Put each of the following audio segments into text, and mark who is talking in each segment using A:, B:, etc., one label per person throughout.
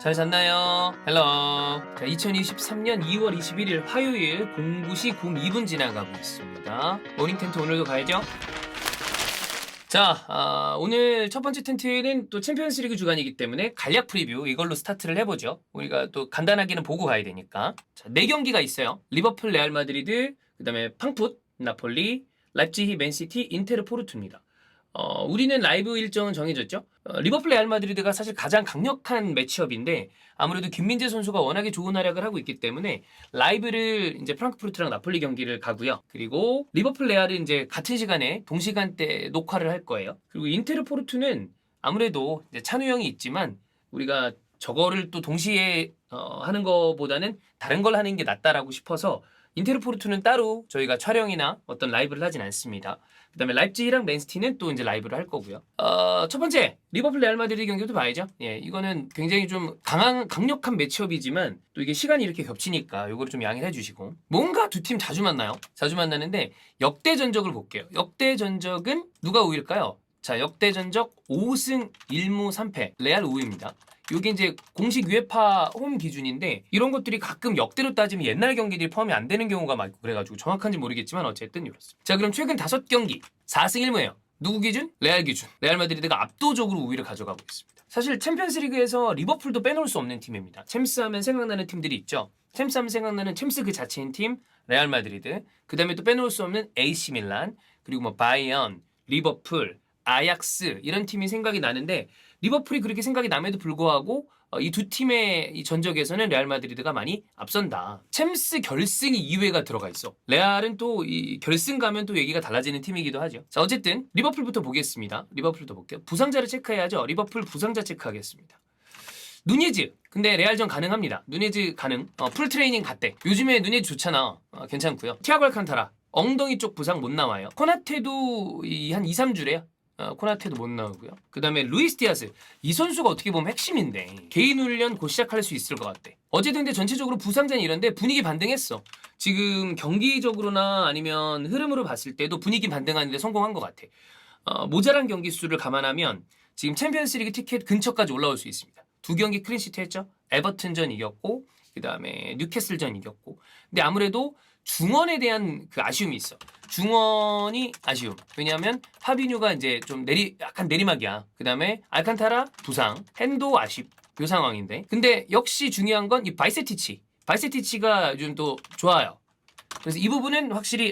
A: 잘 잤나요? 헬로. 자, 2023년 2월 21일 화요일 09시 02분 지나가고 있습니다. 모닝 텐트 오늘도 가야죠? 자, 오늘 첫 번째 텐트는 또 챔피언스 리그 주간이기 때문에 간략 프리뷰 이걸로 스타트를 해보죠. 우리가 또 간단하게는 보고 가야 되니까. 자, 4경기가 있어요. 리버풀, 레알 마드리드, 그 다음에 팡풋, 나폴리, 라이프치히, 맨시티, 인테르, 포르투입니다. 우리는 라이브 일정은 정해졌죠. 리버풀 레알 마드리드가 사실 가장 강력한 매치업인데 아무래도 김민재 선수가 워낙에 좋은 활약을 하고 있기 때문에 라이브를 이제 프랑크푸르트랑 나폴리 경기를 가고요. 그리고 리버풀 레알은 이제 같은 시간에 동시간대 녹화를 할 거예요. 그리고 인테르 포르투는 아무래도 이제 찬우 형이 있지만 우리가 저거를 또 동시에 하는 거보다는 다른 걸 하는 게 낫다라고 싶어서 인테르 포르투는 따로 저희가 촬영이나 어떤 라이브를 하진 않습니다. 그 다음에 라이프치히랑 맨시티는 또 이제 라이브를 할 거고요. 첫 번째, 리버풀 레알 마드리드 경기도 봐야죠. 예, 이거는 굉장히 좀 강력한 매치업이지만 또 이게 시간이 이렇게 겹치니까 요거를 좀 양해를 해주시고. 뭔가 두 팀 자주 만나요. 자주 만나는데 역대 전적을 볼게요. 역대 전적은 누가 우위일까요? 자, 역대 전적 5승 1무 3패, 레알 우위입니다. 이게 이제 공식 유에파 홈 기준인데 이런 것들이 가끔 역대로 따지면 옛날 경기들이 포함이 안 되는 경우가 많고 그래가지고 정확한지 모르겠지만 어쨌든 이렇습니다. 자, 그럼 최근 5경기 4승 1무예요. 누구 기준? 레알 기준. 레알 마드리드가 압도적으로 우위를 가져가고 있습니다. 사실 챔피언스 리그에서 리버풀도 빼놓을 수 없는 팀입니다. 챔스 하면 생각나는 팀들이 있죠. 챔스 하면 생각나는 챔스 그 자체인 팀 레알 마드리드, 그 다음에 또 빼놓을 수 없는 AC 밀란, 그리고 뭐 바이언, 리버풀, 아약스 이런 팀이 생각이 나는데 리버풀이 그렇게 생각이 남에도 불구하고 이 두 팀의 이 전적에서는 레알 마드리드가 많이 앞선다. 챔스 결승이 2회가 들어가 있어. 레알은 또 이 결승 가면 또 얘기가 달라지는 팀이기도 하죠. 자, 어쨌든 리버풀부터 보겠습니다. 리버풀도 볼게요. 부상자를 체크해야죠. 리버풀 부상자 체크하겠습니다. 누니즈. 근데 레알전 가능합니다. 누니즈 가능. 풀 트레이닝 갔대. 요즘에 누니즈 좋잖아. 괜찮고요. 티아고 알칸타라. 엉덩이 쪽 부상 못 나와요. 코나테도 한 2, 3주래요. 코나테도 못 나오고요. 그 다음에 루이스 디아스. 이 선수가 어떻게 보면 핵심인데 개인 훈련 곧 시작할 수 있을 것 같대. 어쨌든 근데 전체적으로 부상자는 이런데 분위기 반등했어. 지금 경기적으로나 아니면 흐름으로 봤을 때도 분위기 반등하는데 성공한 것 같아. 모자란 경기 수를 감안하면 지금 챔피언스리그 티켓 근처까지 올라올 수 있습니다. 2경기 클린시트 했죠. 에버튼전 이겼고 그 다음에 뉴캐슬전 이겼고. 근데 아무래도 중원에 대한 그 아쉬움이 있어. 중원이 아쉬움. 왜냐하면 파비뉴가 이제 좀 약간 내리막이야. 그 다음에 알칸타라 부상, 핸도 아쉽. 요 상황인데. 근데 역시 중요한 건 이 바이세티치. 바이세티치가 요즘 또 좋아요. 그래서 이 부분은 확실히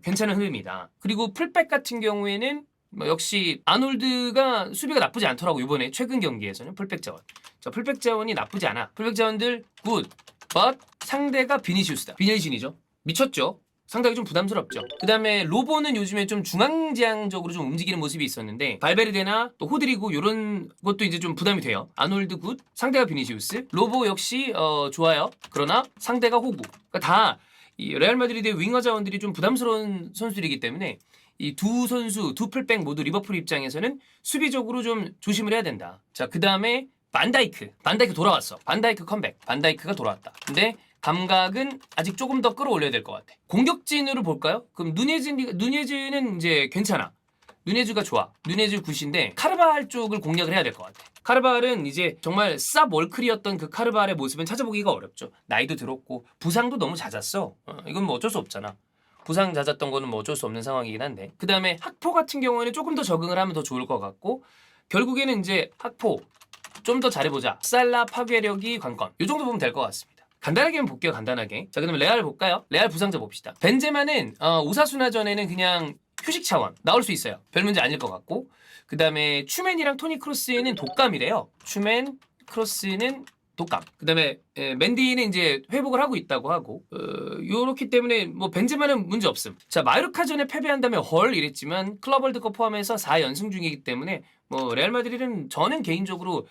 A: 괜찮은 흐름이다. 그리고 풀백 같은 경우에는 뭐 역시 아놀드가 수비가 나쁘지 않더라고. 이번에 최근 경기에서는 풀백 자원. 자, 풀백 자원이 나쁘지 않아. 풀백 자원들 굿. but 상대가 비니시우스다. 비니시니죠. 미쳤죠. 상당히 좀 부담스럽죠. 그 다음에 로보는 요즘에 좀 중앙지향적으로 좀 움직이는 모습이 있었는데 발베르데나 또 호드리고 이런 것도 이제 좀 부담이 돼요. 아놀드 굿, 상대가 비니시우스, 로보 역시 좋아요. 그러나 상대가 호구. 그러니까 다 이 레알 마드리드의 윙어 자원들이 좀 부담스러운 선수들이기 때문에 이 두 선수, 두 풀백 모두 리버풀 입장에서는 수비적으로 좀 조심을 해야 된다. 자, 그 다음에 반다이크 돌아왔어. 반다이크 컴백. 반다이크가 돌아왔다. 근데 감각은 아직 조금 더 끌어올려야 될 것 같아. 공격진으로 볼까요? 그럼 누네즈는 이제 괜찮아. 누네즈가 좋아. 누네즈 굿인데 카르바할 쪽을 공략을 해야 될 것 같아. 카르바할은 이제 정말 쌉 월클이었던 그 카르바할의 모습은 찾아보기가 어렵죠. 나이도 들었고 부상도 너무 잦았어. 이건 뭐 어쩔 수 없잖아. 부상 잦았던 거는 뭐 어쩔 수 없는 상황이긴 한데. 그 다음에 학포 같은 경우에는 조금 더 적응을 하면 더 좋을 것 같고 결국에는 이제 학포 좀 더 잘해보자. 살라 파괴력이 관건. 이 정도 보면 될 것 같습니다. 간단하게 한번 볼게요. 간단하게. 자, 그러면 레알 볼까요? 레알 부상자 봅시다. 벤제마는 오사수나전에는 그냥 휴식 차원 나올 수 있어요. 별 문제 아닐 것 같고. 그 다음에 추맨이랑 토니 크로스는 독감이래요. 추맨, 크로스는 독감. 그 다음에 맨디는 이제 회복을 하고 있다고 하고 요렇기 때문에 뭐 벤제마는 문제 없음. 자, 마요르카전에 패배한 다음에 헐 이랬지만 클럽 월드컵 포함해서 4연승 중이기 때문에 뭐 레알 마드리드는 저는 개인적으로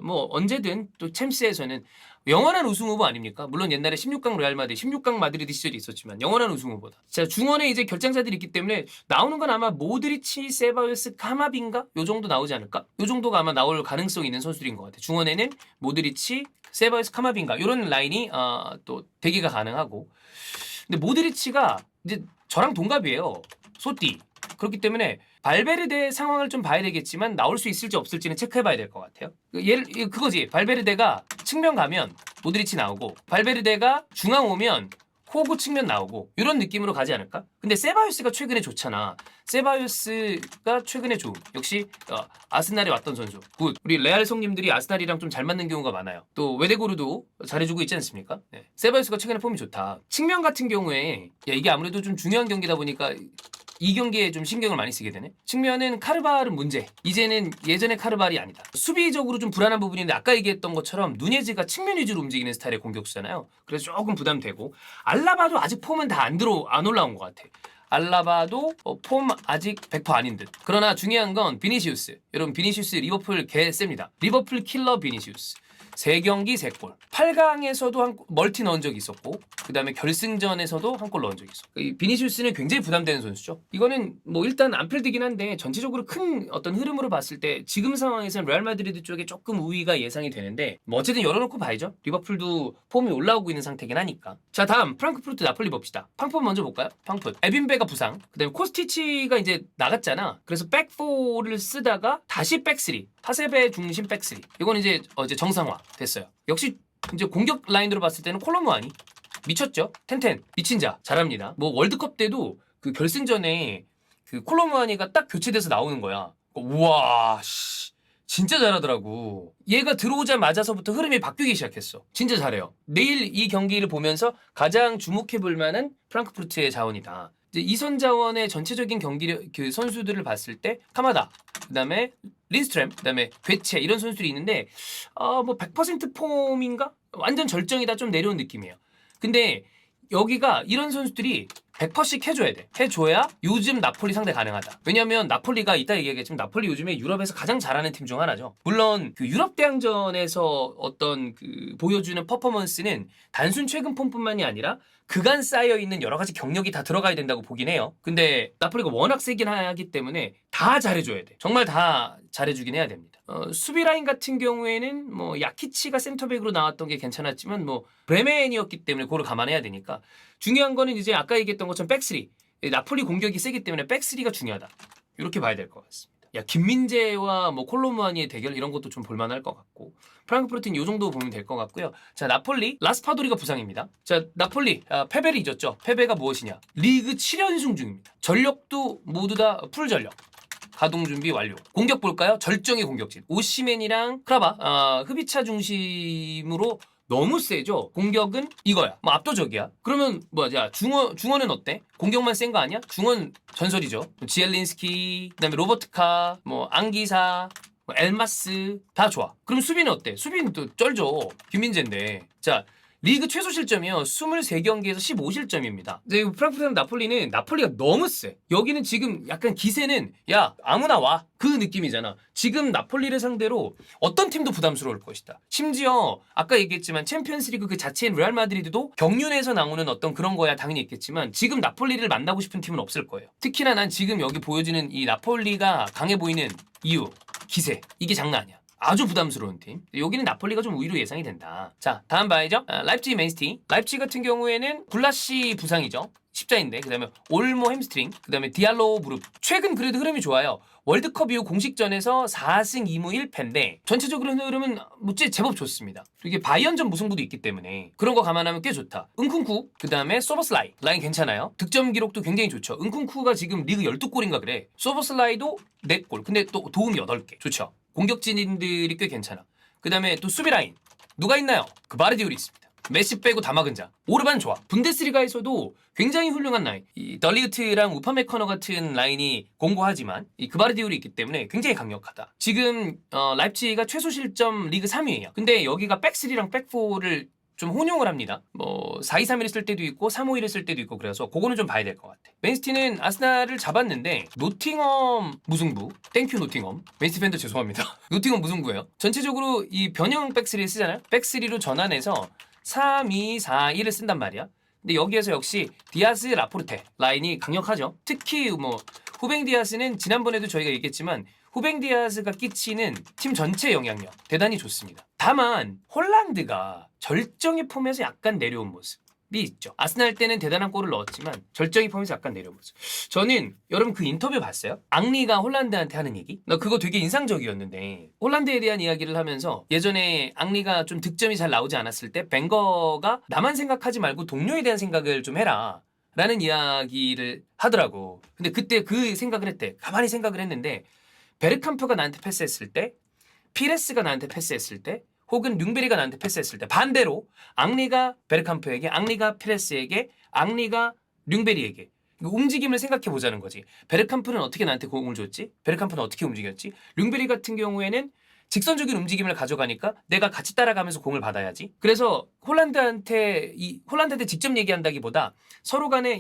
A: 뭐 언제든 또 챔스에서는 영원한 우승 후보 아닙니까? 물론 옛날에 16강 레알 마드리드, 16강 마드리드 시절이 있었지만 영원한 우승 후보다. 자, 중원에 이제 결장자들이 있기 때문에 나오는 건 아마 모드리치, 세바요스, 카마빈가? 요 정도 나오지 않을까? 요 정도가 아마 나올 가능성이 있는 선수들인 것 같아. 중원에는 모드리치, 세바요스, 카마빈가 이런 라인이 또 대기가 가능하고. 근데 모드리치가 이제 저랑 동갑이에요. 소띠. 그렇기 때문에 발베르데 상황을 좀 봐야 되겠지만 나올 수 있을지 없을지는 체크해봐야 될 것 같아요. 그거지. 발베르데가 측면 가면 모드리치 나오고 발베르데가 중앙 오면 호구 측면 나오고 이런 느낌으로 가지 않을까? 근데 세바요스가 최근에 좋잖아. 세바요스가 최근에 좋음. 역시 아스날에 왔던 선수. 굿. 우리 레알 성님들이 아스날이랑 좀 잘 맞는 경우가 많아요. 또 외대고르도 잘해주고 있지 않습니까? 네. 세바요스가 최근에 폼이 좋다. 측면 같은 경우에 이게 아무래도 좀 중요한 경기다 보니까 이 경기에 좀 신경을 많이 쓰게 되네. 측면은 카르발은 문제. 이제는 예전의 카르발이 아니다. 수비적으로 좀 불안한 부분인데 아까 얘기했던 것처럼 누네즈가 측면 위주로 움직이는 스타일의 공격수잖아요. 그래서 조금 부담되고 알라바도 아직 폼은 다 안 올라온 것 같아. 알라바도 폼 아직 100% 아닌 듯. 그러나 중요한 건 비니시우스. 여러분 비니시우스 리버풀 개 셉니다. 리버풀 킬러 비니시우스. 3경기 3골. 8강에서도 한 멀티 넣은 적이 있었고 그 다음에 결승전에서도 한 골 넣은 적이 있었고 이 비니시우스는 굉장히 부담되는 선수죠. 이거는 뭐 일단 안필드긴 한데 전체적으로 큰 어떤 흐름으로 봤을 때 지금 상황에서는 레알 마드리드 쪽에 조금 우위가 예상이 되는데 뭐 어쨌든 열어놓고 봐야죠. 리버풀도 폼이 올라오고 있는 상태긴 하니까. 자 다음 프랑크푸르트 나폴리 봅시다. 팡푸 먼저 볼까요? 팡푸. 에빈베가 부상. 그 다음에 코스티치가 이제 나갔잖아. 그래서 백4를 쓰다가 다시 백3. 하세베 중심 백3. 이건 이제 정상화 됐어요. 역시 이제 공격 라인으로 봤을 때는 콜로무아니 미쳤죠. 텐텐 미친 자 잘합니다. 뭐 월드컵 때도 그 결승전에 그 콜로무아니가 딱 교체돼서 나오는 거야. 우와 씨 진짜 잘하더라고. 얘가 들어오자마자서부터 흐름이 바뀌기 시작했어. 진짜 잘해요. 내일 이 경기를 보면서 가장 주목해볼 만한 프랑크푸르트의 자원이다. 이제 이선 자원의 전체적인 경기 그 선수들을 봤을 때 카마다, 그다음에 린스트램, 그다음에 괴체 이런 선수들이 있는데 뭐 100% 폼인가? 완전 절정이다 좀 내려온 느낌이에요. 근데 여기가 이런 선수들이 100%씩 해줘야 돼. 해줘야 요즘 나폴리 상대 가능하다. 왜냐면 나폴리가 이따 얘기하겠지만 나폴리 요즘에 유럽에서 가장 잘하는 팀 중 하나죠. 물론 그 유럽 대항전에서 어떤 그 보여주는 퍼포먼스는 단순 최근 폼뿐만이 아니라 그간 쌓여있는 여러 가지 경력이 다 들어가야 된다고 보긴 해요. 근데 나폴리가 워낙 세긴 하기 때문에 다 잘해줘야 돼. 정말 다 잘해주긴 해야 됩니다. 수비 라인 같은 경우에는 뭐 야키치가 센터백으로 나왔던 게 괜찮았지만 뭐 브레멘이었기 때문에 그걸 감안해야 되니까 중요한 거는 이제 아까 얘기했던 것처럼 백3. 나폴리 공격이 세기 때문에 백3가 중요하다. 이렇게 봐야 될 것 같습니다. 김민재와 뭐 콜로무아니의 대결 이런 것도 좀 볼만할 것 같고 프랑크푸르트는 이 정도 보면 될 것 같고요. 자 나폴리 라스파도리가 부상입니다. 자 나폴리 페베를 잊었죠. 페베가 무엇이냐? 리그 7연승 중입니다. 전력도 모두 다 풀 전력. 가동 준비 완료. 공격 볼까요? 절정의 공격진. 오시멘이랑 크라바 흡이차 중심으로 너무 세죠? 공격은 이거야. 뭐 압도적이야. 그러면 뭐야? 중원은 어때? 공격만 센 거 아니야? 중원 전설이죠. 지엘린스키, 그다음에 로버트카, 뭐 안기사, 뭐 엘마스 다 좋아. 그럼 수비는 어때? 수비는 또 쩔죠. 김민재인데. 자. 리그 최소 실점이요. 23경기에서 15실점입니다. 프랑크푸르트랑 나폴리는 나폴리가 너무 세. 여기는 지금 약간 기세는 야 아무나 와. 그 느낌이잖아. 지금 나폴리를 상대로 어떤 팀도 부담스러울 것이다. 심지어 아까 얘기했지만 챔피언스리그 그 자체인 레알 마드리드도 경륜에서 나오는 어떤 그런 거야 당연히 있겠지만 지금 나폴리를 만나고 싶은 팀은 없을 거예요. 특히나 난 지금 여기 보여지는 이 나폴리가 강해 보이는 이유, 기세 이게 장난 아니야. 아주 부담스러운 팀. 여기는 나폴리가 좀 우위로 예상이 된다. 자, 다음 봐야죠. 라이프치히 맨시티. 라이프치히 같은 경우에는 블라시 부상이죠. 십자인데, 그 다음에 올모 햄스트링, 그 다음에 디알로 무릎. 최근 그래도 흐름이 좋아요. 월드컵 이후 공식전에서 4승 2무 1패인데 전체적으로 흐름은 제법 좋습니다. 이게 바이언전 무승부도 있기 때문에 그런 거 감안하면 꽤 좋다. 은쿤쿠, 그 다음에 소버슬라이. 라인 괜찮아요. 득점 기록도 굉장히 좋죠. 은쿤쿠가 지금 리그 12골인가 그래. 소버슬라이도 4골. 근데 또 도움 8개. 좋죠. 공격진들이 꽤 괜찮아. 그 다음에 또 수비 라인 누가 있나요? 그바르디올이 있습니다. 메시 빼고 다 막은 자. 오르반 좋아. 분데스리가에서도 굉장히 훌륭한 라인. 이 덜리그트랑 우파메커너 같은 라인이 공고하지만 이 그바르디올이 있기 때문에 굉장히 강력하다. 지금 라이프치히가 최소 실점 리그 3위예요. 근데 여기가 백3랑 백4를 좀 혼용을 합니다. 뭐 4-2-3-1을 쓸 때도 있고 3-5-1을 쓸 때도 있고 그래서 그거는 좀 봐야 될 것 같아. 맨시티는 아스날을 잡았는데 노팅엄 무승부. 땡큐 노팅엄. 맨시티 팬들 죄송합니다. 노팅엄 무승부예요. 전체적으로 이 변형 백3를 쓰잖아요. 백3로 전환해서 3-2-4-1을 쓴단 말이야. 근데 여기에서 역시 디아스, 라포르테 라인이 강력하죠. 특히 뭐 후뱅 디아스는 지난번에도 저희가 얘기했지만 후뱅 디아스가 끼치는 팀 전체 영향력 대단히 좋습니다. 다만 홀란드가 절정의 폼에서 약간 내려온 모습. 있죠. 아스날 때는 대단한 골을 넣었지만 절정이 포함해서 약간 내려온 모습. 저는 여러분 그 인터뷰 봤어요? 앙리가 홀란드한테 하는 얘기? 나 그거 되게 인상적이었는데 홀란드에 대한 이야기를 하면서 예전에 앙리가 좀 득점이 잘 나오지 않았을 때 벵거가 나만 생각하지 말고 동료에 대한 생각을 좀 해라 라는 이야기를 하더라고. 근데 그때 그 생각을 했대. 가만히 생각을 했는데 베르캄프가 나한테 패스했을 때, 피레스가 나한테 패스했을 때, 혹은 뮌베리가 나한테 패스했을 때 반대로 앙리가 베르캄프에게, 앙리가 피레스에게, 앙리가 뮌베리에게 움직임을 생각해 보자는 거지. 베르캄프는 어떻게 나한테 공을 줬지? 베르캄프는 어떻게 움직였지? 뮌베리 같은 경우에는 직선적인 움직임을 가져가니까 내가 같이 따라가면서 공을 받아야지. 그래서 홀란드한테 직접 얘기한다기보다 서로 간에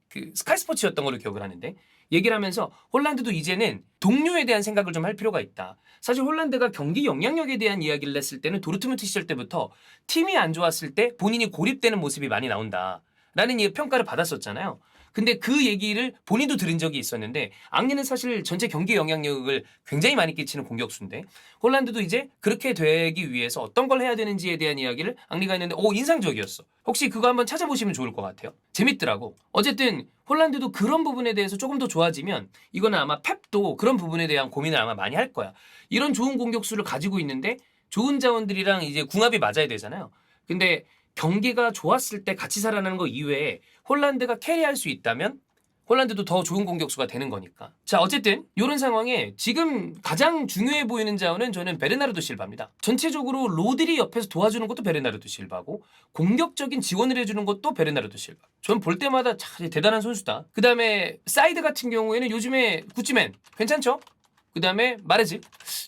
A: 그 스카이 스포츠였던 걸로 기억을 하는데 얘기를 하면서 홀란드도 이제는 동료에 대한 생각을 좀 할 필요가 있다. 사실 홀란드가 경기 영향력에 대한 이야기를 했을 때는 도르트문트 시절 때부터 팀이 안 좋았을 때 본인이 고립되는 모습이 많이 나온다. 라는 평가를 받았었잖아요. 근데 그 얘기를 본인도 들은 적이 있었는데 앙리는 사실 전체 경기 영향력을 굉장히 많이 끼치는 공격수인데 홀란드도 이제 그렇게 되기 위해서 어떤 걸 해야 되는지에 대한 이야기를 앙리가 했는데 인상적이었어. 혹시 그거 한번 찾아보시면 좋을 것 같아요. 재밌더라고. 어쨌든 홀란드도 그런 부분에 대해서 조금 더 좋아지면 이거는 아마 펩도 그런 부분에 대한 고민을 아마 많이 할 거야. 이런 좋은 공격수를 가지고 있는데 좋은 자원들이랑 이제 궁합이 맞아야 되잖아요. 근데 경기가 좋았을 때 같이 살아나는 거 이외에 홀란드가 캐리할 수 있다면 홀란드도 더 좋은 공격수가 되는 거니까. 자, 어쨌든 이런 상황에 지금 가장 중요해 보이는 자원은 저는 베르나르도 실바입니다. 전체적으로 로드리 옆에서 도와주는 것도 베르나르도 실바고 공격적인 지원을 해주는 것도 베르나르도 실바. 전 볼 때마다 참 대단한 선수다. 그 다음에 사이드 같은 경우에는 요즘에 구찌맨 괜찮죠? 그 다음에 마레즈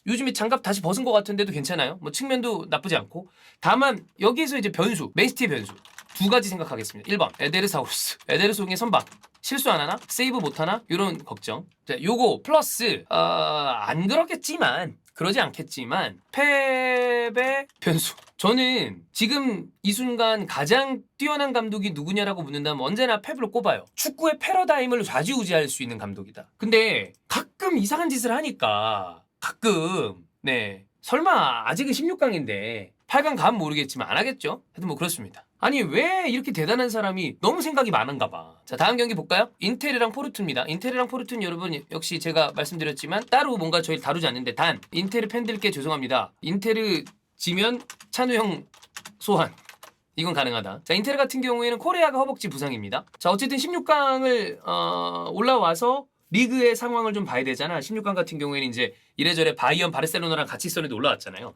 A: 요즘에 장갑 다시 벗은 것 같은데도 괜찮아요. 뭐 측면도 나쁘지 않고. 다만 여기에서 이제 변수, 맨시티의 변수 두 가지 생각하겠습니다. 1번 에데르사우루스, 에데르송의 선박 실수 안 하나? 세이브 못 하나? 이런 걱정. 자, 요거 플러스 안 그렇겠지만 그러지 않겠지만 펩의 변수. 저는 지금 이 순간 가장 뛰어난 감독이 누구냐라고 묻는다면 언제나 펩을 꼽아요. 축구의 패러다임을 좌지우지할 수 있는 감독이다. 근데 가끔 이상한 짓을 하니까 가끔 설마 아직은 16강인데 8강 가면 모르겠지만 안 하겠죠? 하여튼 뭐 그렇습니다. 아니 왜 이렇게 대단한 사람이 너무 생각이 많은가 봐. 자, 다음 경기 볼까요? 인테르랑 포르투입니다. 인테르랑 포르투는 여러분 역시 제가 말씀드렸지만 따로 뭔가 저희 다루지 않는데 단 인테르 팬들께 죄송합니다. 인테르 지면 찬우 형 소환. 이건 가능하다. 자, 인테르 같은 경우에는 코레아가 허벅지 부상입니다. 자, 어쨌든 16강을 올라와서 리그의 상황을 좀 봐야 되잖아. 16강 같은 경우에는 이제 이래저래 바이언, 바르셀로나랑 같이 있었는데 올라왔잖아요.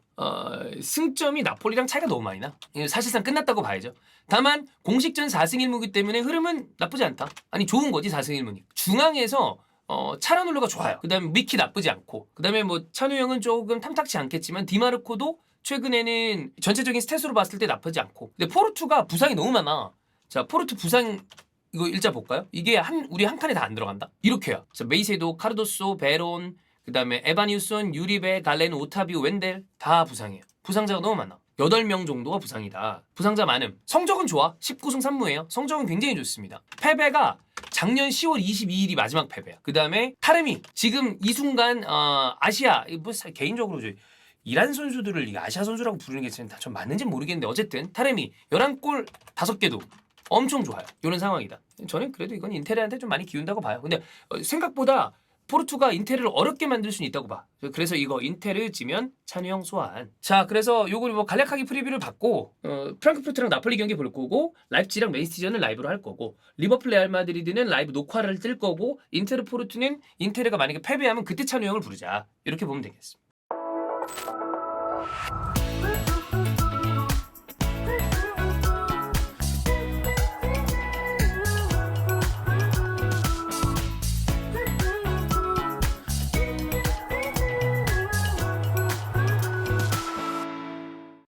A: 승점이 나폴리랑 차이가 너무 많이 나. 사실상 끝났다고 봐야죠. 다만 공식전 4승 1무기 때문에 흐름은 나쁘지 않다. 아니 좋은 거지 4승 1무니. 중앙에서 차라놀로가 좋아요. 그 다음에 미키 나쁘지 않고 그 다음에 뭐 찬우 형은 조금 탐탁치 않겠지만 디마르코도 최근에는 전체적인 스탯으로 봤을 때 나쁘지 않고. 근데 포르투가 부상이 너무 많아. 자, 포르투 부상 이거 일자 볼까요? 이게 우리 한 칸에 다 안 들어간다? 이렇게요. 메이세도, 카르도소, 베론, 그 다음에 에바니우슨, 유리베, 갈렌, 오타비오, 웬델 다 부상이에요. 부상자가 너무 많아. 8명 정도가 부상이다. 부상자 많음. 성적은 좋아. 19승 3무예요. 성적은 굉장히 좋습니다. 패배가 작년 10월 22일이 마지막 패배야. 그 다음에 타르미. 지금 이 순간 아시아 뭐 개인적으로 이란 선수들을 아시아 선수라고 부르는 게 좀 맞는지 모르겠는데 어쨌든 타르미 11골 5개도 엄청 좋아요. 이런 상황이다. 저는 그래도 이건 인테르한테 좀 많이 기운다고 봐요. 근데 생각보다 포르투가 인테르를 어렵게 만들 수는 있다고 봐. 그래서 이거 인테르 지면 찬우 형 소환. 자, 그래서 요걸 뭐 간략하게 프리뷰를 받고 프랑크푸르트랑 나폴리 경기 볼 거고 라이프치히랑 맨시티전을 라이브로 할 거고 리버풀 레알 마드리드는 라이브 녹화를 뜰 거고 인테르 포르투는 인테르가 만약에 패배하면 그때 찬우 형을 부르자. 이렇게 보면 되겠습니다.